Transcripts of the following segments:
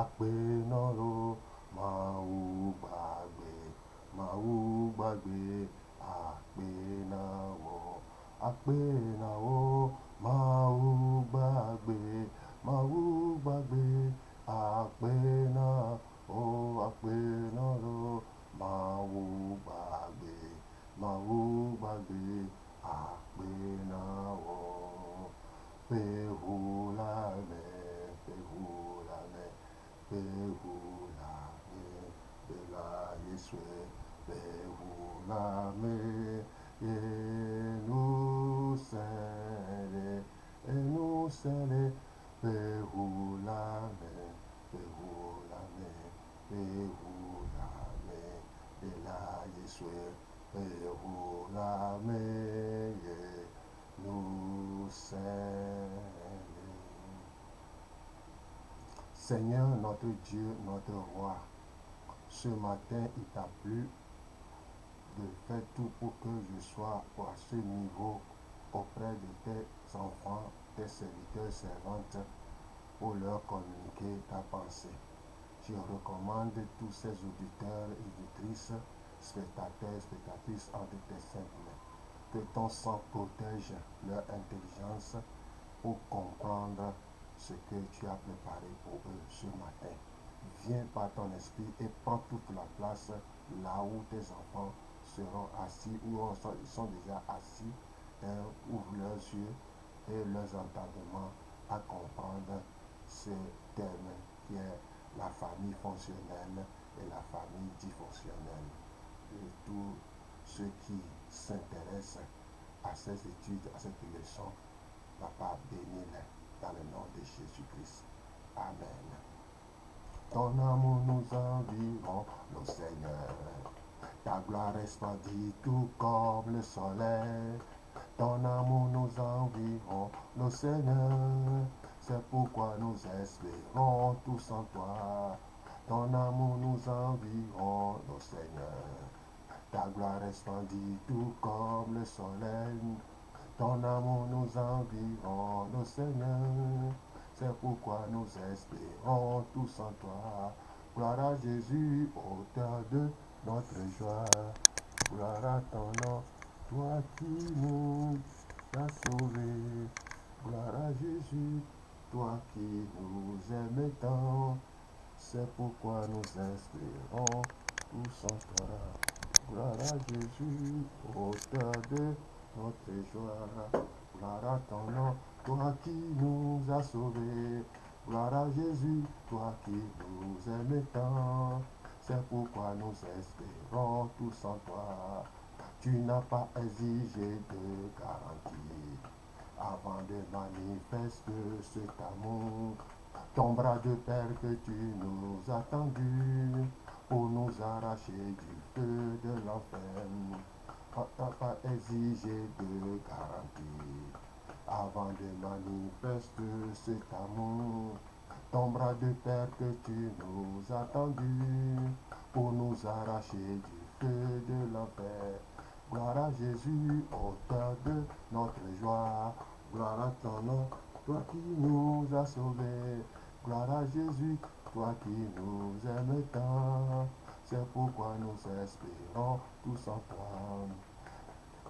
àpènàró máa ò gbàgbé, máa ò gbàgbé àpènàwó, àpènàwó máa ò gbàgbé, máa ò gbàgbé àpènàwó, àpènàró máa ò gbàgbé, máa ò gbàgbé àpènàwó. Pehulame, pehulame, pehulame, bela Yeswe, pehulame, enusele, pehulame, pehulame, pehulame, bela Yeswe, pehulame, nous Seigneur notre Dieu, notre roi, ce matin il t'a plu de faire tout pour que je sois à ce niveau auprès de tes enfants, tes serviteurs, servantes, pour leur communiquer ta pensée. Je recommande tous ces auditeurs et auditrices, spectateurs, spectatrices entre tes saintes mains. Que ton sang protège leur intelligence pour comprendre ce que tu as préparé pour eux ce matin. Viens par ton esprit et prends toute la place là où tes enfants seront assis ou ils sont déjà assis. Ouvre leurs yeux et leurs entendements à comprendre ce terme qui est la famille fonctionnelle et la famille dysfonctionnelle. Et tous ceux qui s'intéressent à ces études, à cette leçon, Papa, bénis-les dans le nom de Jésus-Christ. Amen. Ton amour nous environ, le Seigneur. Ta gloire resplendit tout comme le soleil. Ton amour nous environ, le Seigneur. C'est pourquoi nous espérons tous en toi. Ton amour nous environ, le Seigneur. Ta gloire resplendit tout comme le soleil. Ton amour nous environ, le Seigneur. C'est pourquoi nous espérons tous en toi. Gloire à Jésus, auteur de notre joie. Gloire à ton nom, toi qui nous as sauvés. Gloire à Jésus, toi qui nous aimes tant. C'est pourquoi nous espérons tous en toi. Gloire à Jésus, auteur de notre joie. Gloire à ton nom, toi qui nous as sauvés. Gloire à Jésus, toi qui nous aimes tant. C'est pourquoi nous espérons tous en toi. Tu n'as pas exigé de garantie avant de manifester cet amour. Ton bras de père que tu nous as tendu pour nous arracher du feu de l'enfer. Tu n'as pas exigé de garantie avant de manifester cet amour. Ton bras de père que tu nous as tendu pour nous arracher du feu de l'enfer. Gloire à Jésus, auteur de notre joie. Gloire à ton nom, toi qui nous as sauvés. Gloire à Jésus, toi qui nous aimes tant. C'est pourquoi nous espérons tous en toi.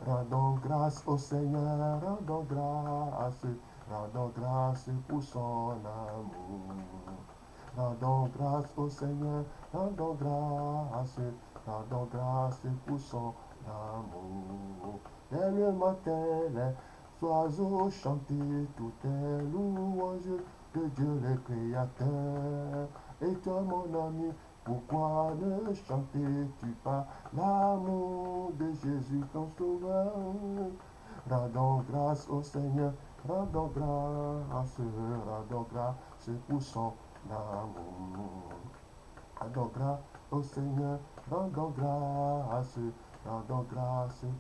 Rendons grâce au Seigneur, rendons grâce pour son amour. Rendons grâce au Seigneur, rendons grâce pour son amour. Dès le matin, les oiseaux chantent toutes les louanges de Dieu le Créateur. Et toi, mon ami, pourquoi ne chantais-tu pas l'amour de Jésus ton sauveur? Rendons grâce au Seigneur, rendons grâce pour son amour. Rendons grâce au Seigneur, rendons grâce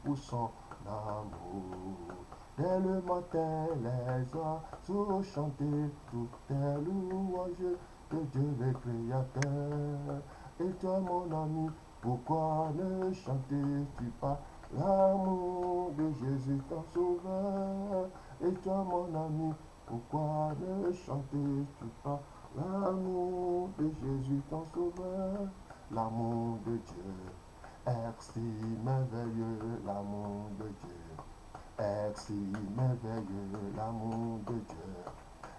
pour son amour. Dès le matin, les oiseaux chantaient toutes les louanges de Dieu le Créateur. Et toi, mon ami, pourquoi ne chantais-tu pas l'amour de Jésus ton sauveur? Et toi, mon ami, pourquoi ne chantais-tu pas l'amour de Jésus ton sauveur, l'amour de Dieu est si merveilleux, l'amour de Dieu est si merveilleux, l'amour de Dieu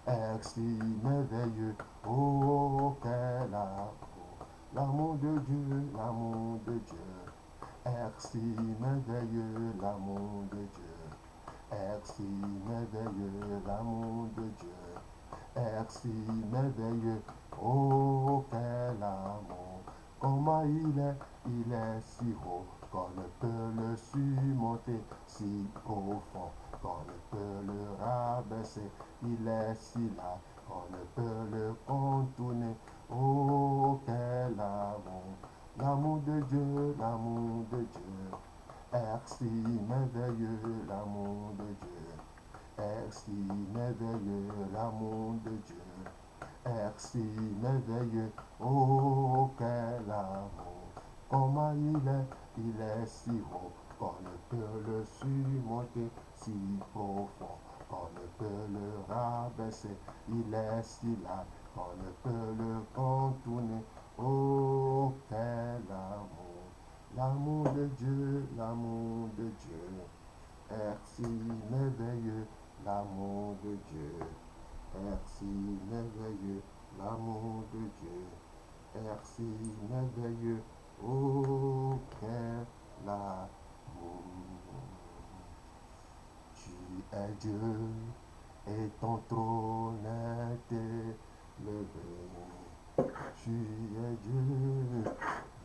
est si merveilleux, oh quel amour, l'amour de Dieu, l'amour de Dieu est si merveilleux, l'amour de Dieu est si merveilleux, l'amour de Dieu est si merveilleux, oh quel amour, comment il est si haut, qu'on ne peut le surmonter, si profond, qu'on ne peut le rabaisser, il est si là, qu'on ne peut le contourner, oh quel amour, l'amour de Dieu, l'amour de Dieu, est si merveilleux, l'amour de Dieu est si merveilleux, l'amour de Dieu est si merveilleux, oh quel amour, comment il est si haut, qu'on ne peut le surmonter, si profond, qu'on ne peut le rabaisser, il est si là, qu'on ne peut le contourner, oh quel amour, l'amour de Dieu, l'amour de Dieu est si merveilleux, l'amour de Dieu est si merveilleux, l'amour de Dieu est si merveilleux, oh quel amour. Tu es Dieu et ton trône est élevé. Tu es Dieu,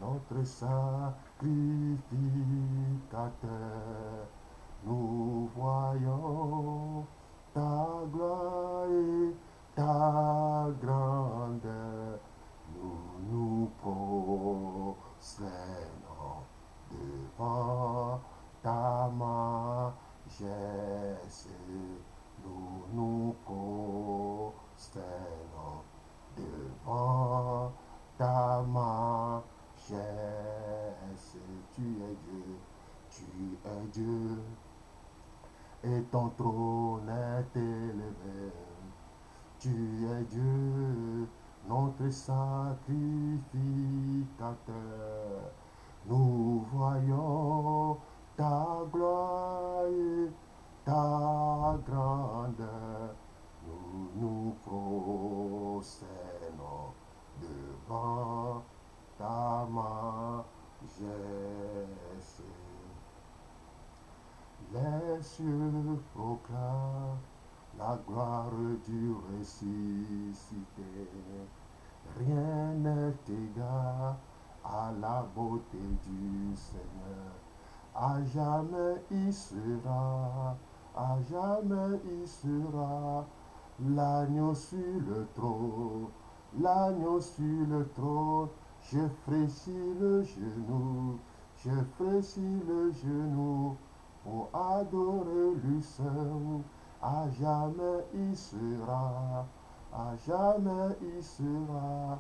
notre sacrificateur. Nous voyons ta gloire et ta grandeur. Nous nous prosternons devant ta majesté. Nous nous prosternons devant ta majesté. Tu es Dieu, tu es Dieu, et ton trône est élevé. Tu es Dieu, notre sacrificateur. Nous voyons ta gloire et ta grandeur. Nous nous prosternons devant ta majesté. Les cieux proclament la gloire du ressuscité. Rien n'est égal à la beauté du Seigneur. À jamais il sera, à jamais il sera, l'agneau sur le trône, l'agneau sur le trône. Je fléchis le genou, je fléchis le genou pour adorer lui seul. À jamais il sera, à jamais il sera,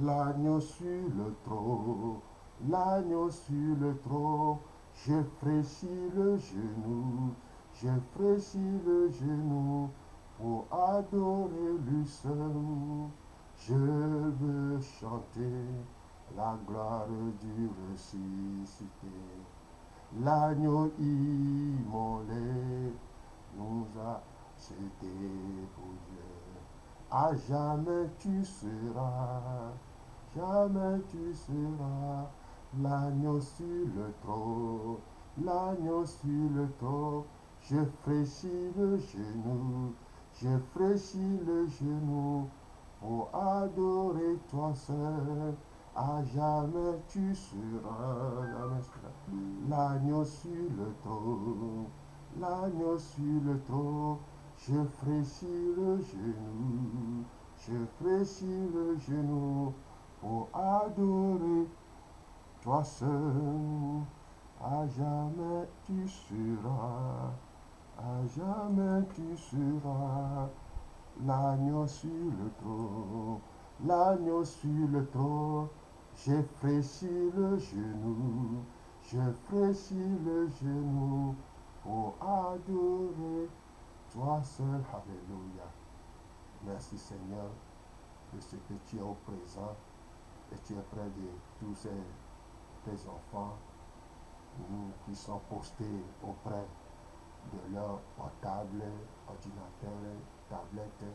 l'agneau sur le trône, l'agneau sur le trône. Je fléchis le genou, je fléchis le genou pour adorer lui seul. Je veux chanter la gloire du ressuscité. L'agneau immolé nous a jetés pour Dieu. À jamais tu seras, jamais tu seras, l'agneau sur le trône, l'agneau sur le trône. Je fléchis le genou, je fléchis le genou pour adorer toi seul. À jamais tu seras, l'agneau sur le trône, l'agneau sur le trône. Je fléchis le genou, je fléchis le genou pour adorer toi seul. À jamais tu seras, à jamais tu seras, l'agneau sur le trône, l'agneau sur le trône. J'ai fléchi le genou, je fléchis le genou pour adorer toi seul. Alléluia. Merci Seigneur. de ce que tu es au présent et tu es près de tous tes enfants qui sont postés auprès de leur portable, ordinateur, tablette.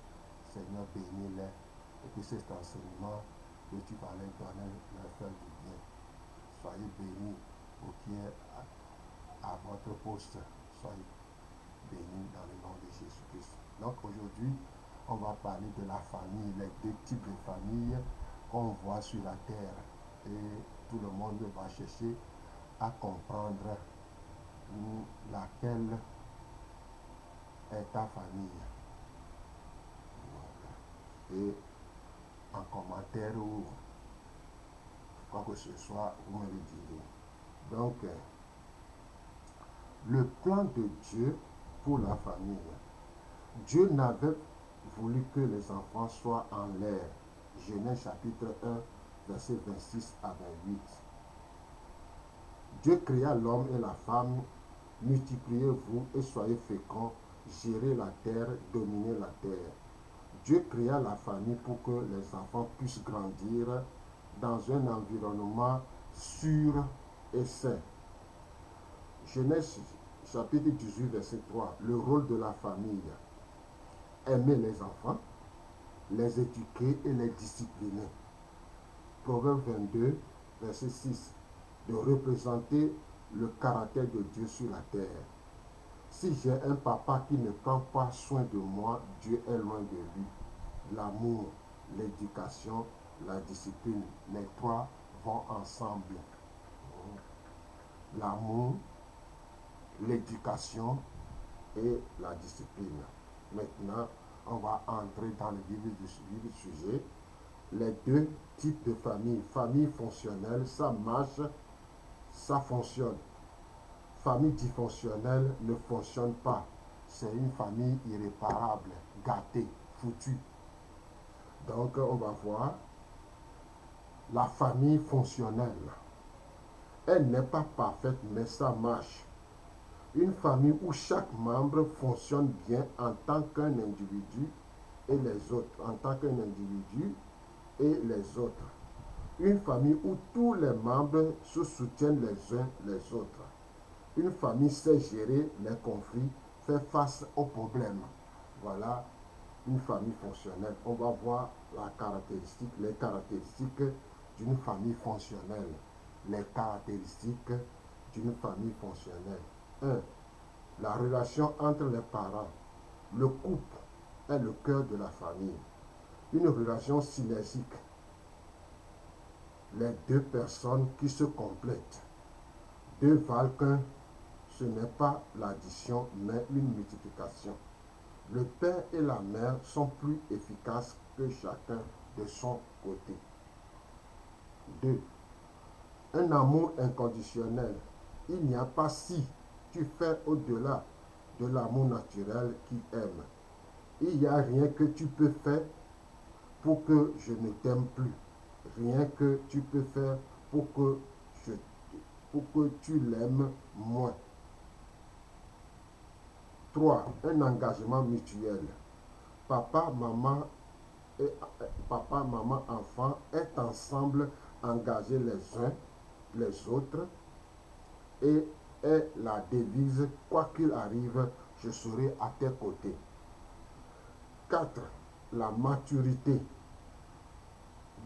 Seigneur, bénis-les et que cet enseignement que tu vas leur donner leur faire du bien. Soyez bénis, vous qui êtes à votre poste. Soyez bénis dans le nom de Jésus-Christ. Donc aujourd'hui, on va parler de la famille, les deux types de familles qu'on voit sur la terre. Et tout le monde va chercher à comprendre laquelle est ta famille. Et en commentaire ou quoi que ce soit, vous me le direz. Donc, le plan de Dieu pour la famille. Dieu n'avait voulu que les enfants soient en l'air. Genèse chapitre 1, verset 26 à 28. Dieu créa l'homme et la femme. Multipliez-vous et soyez féconds, gérez la terre, dominez la terre. Dieu créa la famille pour que les enfants puissent grandir dans un environnement sûr et sain. Genèse chapitre 18, verset 3. Le rôle de la famille. Aimer les enfants, les éduquer et les discipliner. Proverbe 22, verset 6. De représenter le caractère de Dieu sur la terre. Si j'ai un papa qui ne prend pas soin de moi, Dieu est loin de lui. L'amour, l'éducation, la discipline, les trois vont ensemble. L'amour, l'éducation et la discipline. Maintenant, on va entrer dans le vif du sujet. Les deux types de famille. Famille fonctionnelle, ça marche, ça fonctionne. Famille dysfonctionnelle ne fonctionne pas. C'est une famille irréparable, gâtée, foutue. Donc, on va voir la famille fonctionnelle. Elle n'est pas parfaite, mais ça marche. Une famille où chaque membre fonctionne bien en tant qu'un individu et les autres, en tant qu'un individu et les autres. Une famille où tous les membres se soutiennent les uns les autres. Une famille sait gérer les conflits, fait face aux problèmes. Voilà une famille fonctionnelle. On va voir les caractéristiques d'une famille fonctionnelle. Les caractéristiques d'une famille fonctionnelle. 1. La relation entre les parents. Le couple est le cœur de la famille. Une relation synergique. Les deux personnes qui se complètent. Deux valent qu'un. Ce n'est pas l'addition, mais une multiplication. Le père et la mère sont plus efficaces que chacun de son côté. 2. Un amour inconditionnel. Il n'y a pas si tu fais au-delà de l'amour naturel qui aime. Il n'y a rien que tu peux faire pour que je ne t'aime plus. Rien que tu peux faire pour que tu l'aimes moins. 3. Un engagement mutuel. Papa, maman, enfant est ensemble engagés les uns les autres et est la devise, quoi qu'il arrive, je serai à tes côtés. 4. La maturité.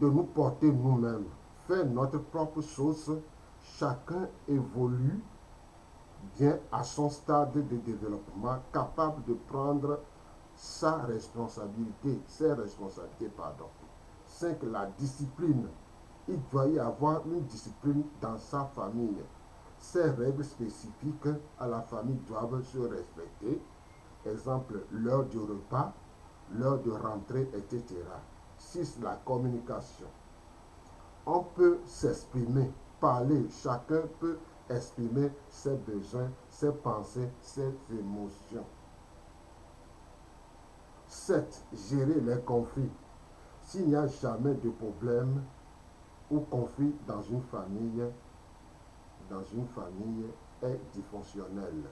De nous porter nous-mêmes, faire notre propre sauce. Chacun évolue bien à son stade de développement, capable de prendre ses responsabilités. 5. La discipline. Il doit y avoir une discipline dans sa famille. Ces règles spécifiques à la famille doivent se respecter. Exemple, l'heure du repas, l'heure de rentrée, etc. 6. La communication. On peut s'exprimer, parler, chacun peut exprimer ses besoins, ses pensées, ses émotions. 7. Gérer les conflits. S'il n'y a jamais de problème ou conflit dans une famille est dysfonctionnelle.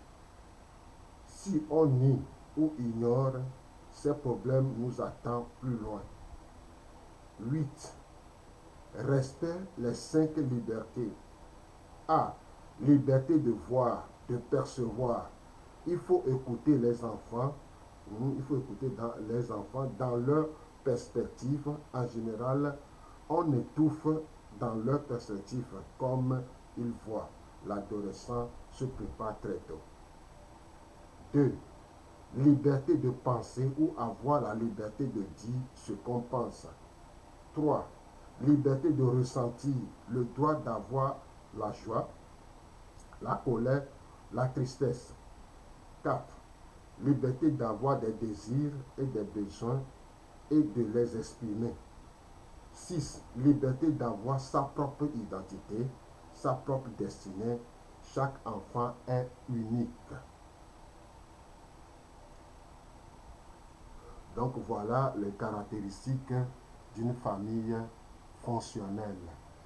Si on nie ou ignore, ces problèmes nous attendent plus loin. 8. Respect les 5 libertés. A. Liberté de voir, de percevoir. Il faut écouter les enfants. Il faut écouter les enfants dans leur perspective. En général, on étouffe dans leur perspective comme ils voient. L'adolescent se prépare très tôt. 2. Liberté de penser ou avoir la liberté de dire ce qu'on pense. 3. Liberté de ressentir, le droit d'avoir la joie, la colère, la tristesse. 4. Liberté d'avoir des désirs et des besoins et de les exprimer. 6. Liberté d'avoir sa propre identité, sa propre destinée. Chaque enfant est unique. Donc voilà les caractéristiques d'une famille fonctionnelle.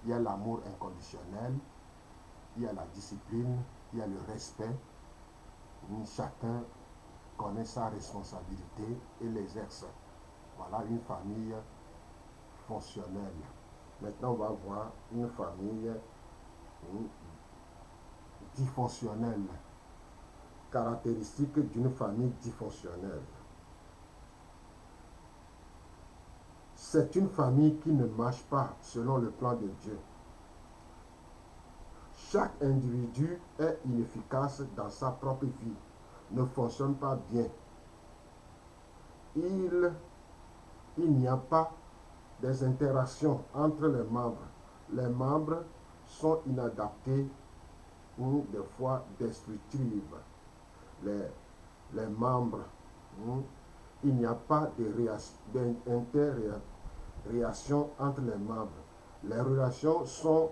Il y a l'amour inconditionnel, il y a la discipline, il y a le respect. Chacun connaît sa responsabilité et l'exerce. Voilà une famille fonctionnelle. Maintenant, on va voir une famille dysfonctionnelle. Caractéristiques d'une famille dysfonctionnelle. C'est une famille qui ne marche pas selon le plan de Dieu. Chaque individu est inefficace dans sa propre vie, ne fonctionne pas bien. Il n'y a pas des interactions entre les membres. Les membres sont inadaptés ou des fois destructives. Les membres, il n'y a pas d'interréaction entre les membres. Les relations sont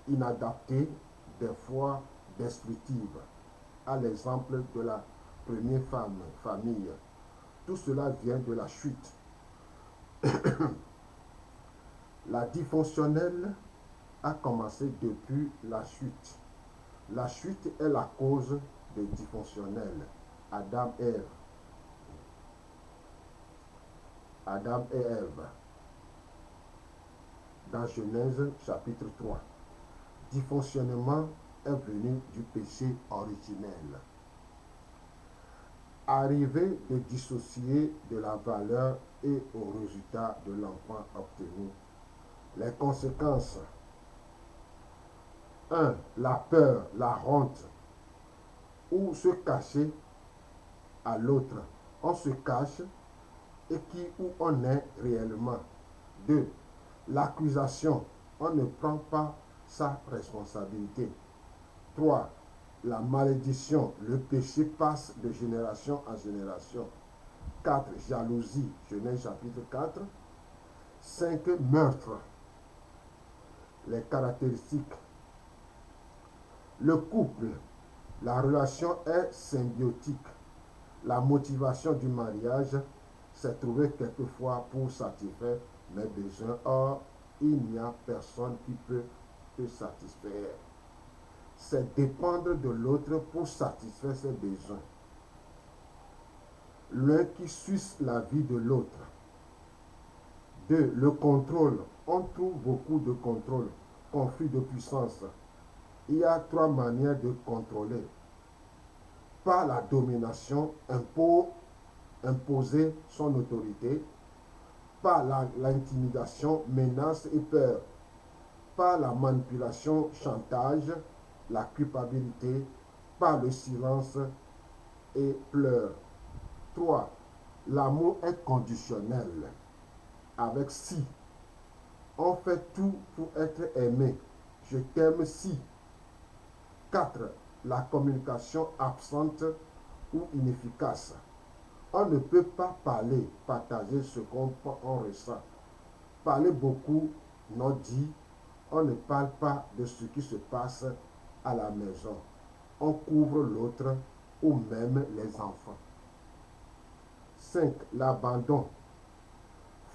inadaptées, des fois destructives. À l'exemple de la première famille. Tout cela vient de la chute. La dysfonctionnelle a commencé depuis la chute. La chute est la cause de dysfonctionnel. Adam et Ève. Adam et Ève. Dans Genèse chapitre 3. Dysfonctionnement est venu du péché originel. Arriver de dissocier de la valeur et au résultat de l'enfant obtenu. Les conséquences. 1. La peur, la honte, ou se cacher à l'autre. On se cache et qui où on est réellement. 2. L'accusation, on ne prend pas sa responsabilité. 3. La malédiction, le péché passe de génération en génération. 4. Jalousie, Genèse chapitre 4. 5. Meurtre. Les caractéristiques. Le couple, la relation est symbiotique. La motivation du mariage, c'est trouver quelquefois pour satisfaire mes besoins. Or, il n'y a personne qui peut te satisfaire. C'est dépendre de l'autre pour satisfaire ses besoins. L'un qui suce la vie de l'autre. 2. Le contrôle. On trouve beaucoup de contrôle. Conflit de puissance. Il y a 3 manières de contrôler. Par la domination, imposer son autorité. Par l'intimidation, menace et peur. Par la manipulation, chantage, la culpabilité. Par le silence et pleurs. 3. L'amour est conditionnel. Avec si. On fait tout pour être aimé. Je t'aime si. 4. La communication absente ou inefficace. On ne peut pas parler, partager ce qu'on ressent. Parler beaucoup, non dit. On ne parle pas de ce qui se passe à la maison. On couvre l'autre ou même les enfants. 5. L'abandon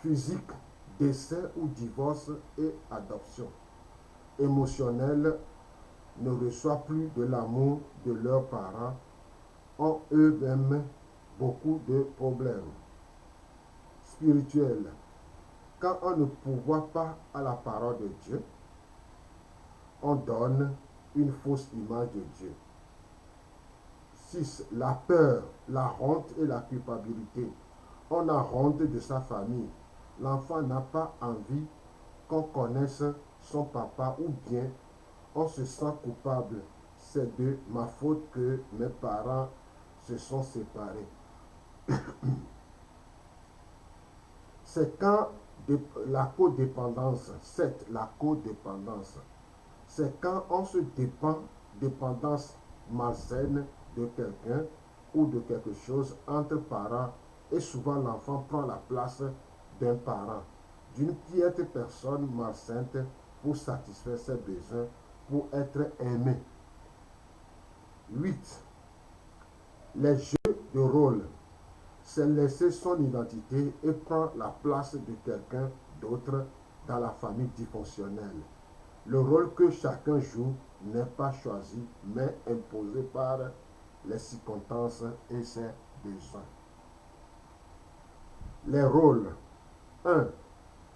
physique, décès ou divorce et adoption. Émotionnel, ne reçoivent plus de l'amour de leurs parents, ont eux-mêmes beaucoup de problèmes. Spirituel, Quand on ne pourvoit pas à la parole de Dieu, on donne une fausse image de Dieu. 6. La peur, la honte et la culpabilité. On a honte de sa famille. L'enfant n'a pas envie qu'on connaisse son papa ou bien on se sent coupable. C'est de ma faute que mes parents se sont séparés. C'est quand la codépendance, 7. La codépendance. C'est quand on se dépend, dépendance malsaine de quelqu'un ou de quelque chose entre parents et souvent l'enfant prend la place d'un parent, d'une piètre personne malsaine pour satisfaire ses besoins, pour être aimé. 8. Les jeux de rôle. C'est laisser son identité et prendre la place de quelqu'un d'autre dans la famille dysfonctionnelle. Le rôle que chacun joue n'est pas choisi, mais imposé par les circonstances et ses besoins. Les rôles. 1.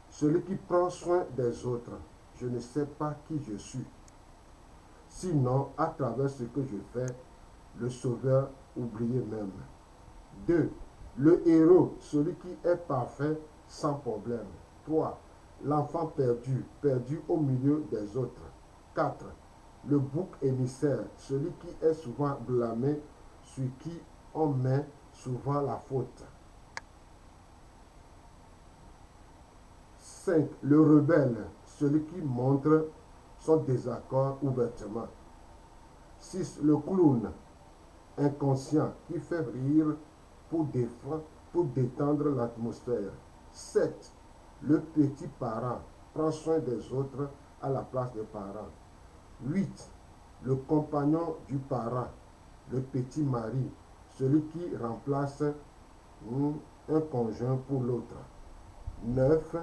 Celui qui prend soin des autres. Je ne sais pas qui je suis. Sinon, à travers ce que je fais, le sauveur oublié même. 2. Le héros, celui qui est parfait sans problème. 3. L'enfant perdu, perdu au milieu des autres. 4. Le bouc émissaire, celui qui est souvent blâmé, sur qui on met souvent la faute. 5. Le rebelle, celui qui montre son désaccord ouvertement. 6. Le clown, inconscient, qui fait rire pour détendre l'atmosphère. 7. Le petit parent prend soin des autres à la place des parents. 8. Le compagnon du parent, le petit mari, celui qui remplace un conjoint pour l'autre. 9.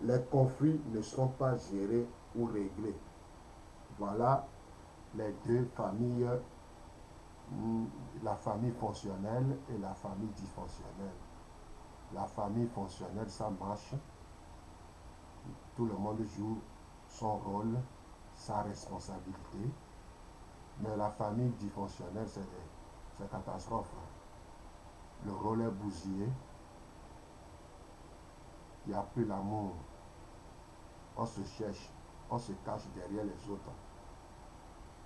Les conflits ne sont pas gérés ou réglés. Voilà les deux familles, la famille fonctionnelle et la famille dysfonctionnelle. La famille fonctionnelle, ça marche. Tout le monde joue son rôle, sa responsabilité. Mais la famille dysfonctionnelle, c'est catastrophe. Le rôle est bousillé. Il n'y a plus l'amour. On se cherche, on se cache derrière les autres.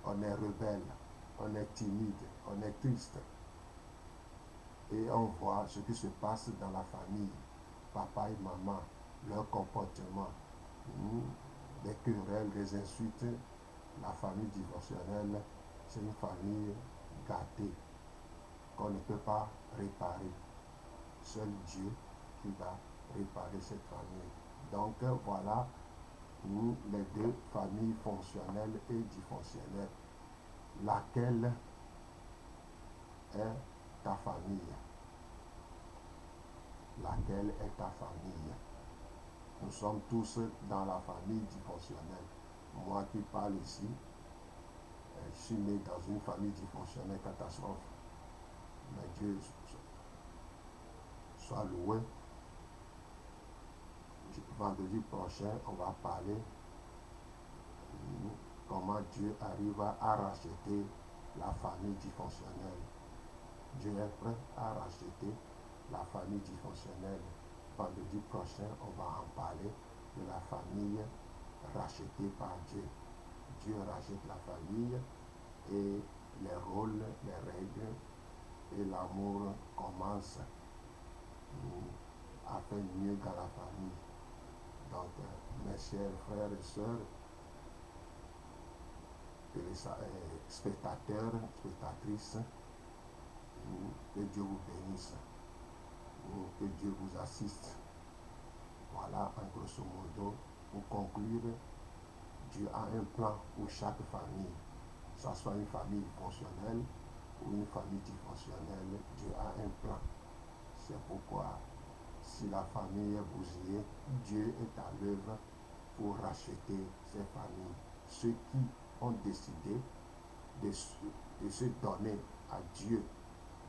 On est rebelle, on est timide, on est triste. Et on voit ce qui se passe dans la famille. Papa et maman, leur comportement, des querelles, des insultes. La famille divorcionnelle, c'est une famille gâtée qu'on ne peut pas réparer. Seul Dieu qui va réparer cette famille. Donc voilà les deux familles fonctionnelles et dysfonctionnelles. Laquelle est ta famille? Laquelle est ta famille? Nous sommes tous dans la famille dysfonctionnelle. Moi qui parle ici, je suis né dans une famille dysfonctionnelle, catastrophe. Mais Dieu soit loué. Vendredi prochain, on va parler comment Dieu arrive à racheter la famille dysfonctionnelle. Dieu est prêt à racheter la famille dysfonctionnelle. Vendredi prochain, on va en parler de la famille rachetée par Dieu. Dieu rachète la famille et les rôles, les règles et l'amour commencent à faire mieux dans la famille. Donc, mes chers frères et sœurs, spectateurs, spectatrices, que Dieu vous bénisse, que Dieu vous assiste. Voilà, en grosso modo, pour conclure, Dieu a un plan pour chaque famille, que ce soit une famille fonctionnelle ou une famille dysfonctionnelle, Dieu a un plan. C'est pourquoi, si la famille est bousillée, Dieu est à l'œuvre pour racheter ces familles. Ceux qui ont décidé de se donner à Dieu,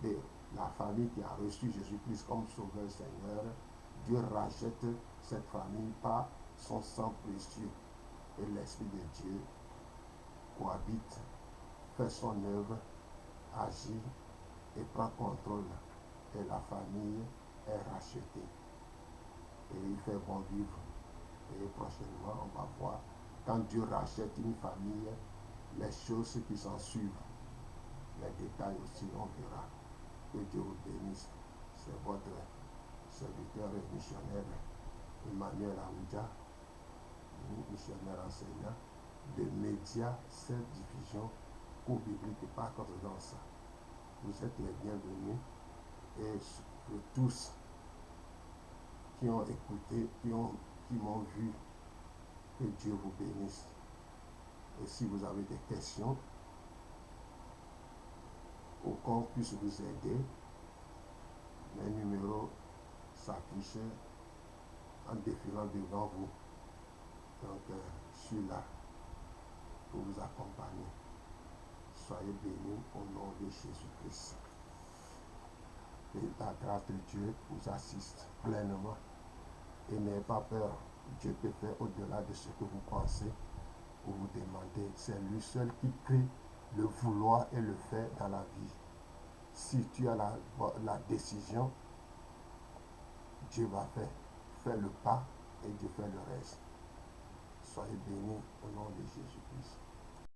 de la famille qui a reçu Jésus-Christ comme Sauveur Seigneur, Dieu rachète cette famille par son sang précieux. Et l'Esprit de Dieu cohabite, fait son œuvre, agit et prend contrôle. Et la famille est rachetée. Et il fait bon vivre. Et prochainement, on va voir, quand Dieu rachète une famille, les choses qui s'en suivent. Les détails aussi, on verra. Que Dieu vous bénisse. C'est votre serviteur et missionnaire Emmanuel Aoudia, missionnaire enseignant de médias, cette diffusion co-biblique par coordonnance. Vous êtes les bienvenus et tous qui ont écouté, qui m'ont vu, que Dieu vous bénisse. Et si vous avez des questions, ou qu'on puisse vous aider, mes numéros s'affichent en défilant devant vous. Donc, je suis là pour vous accompagner. Soyez bénis au nom de Jésus-Christ. Et la grâce de Dieu vous assiste pleinement. Et n'ayez pas peur. Dieu peut faire au-delà de ce que vous pensez ou vous demandez. C'est lui seul qui crée le vouloir et le faire dans la vie. Si tu as la décision, Dieu va faire. Fais le pas et Dieu fait le reste. Soyez bénis au nom de Jésus-Christ.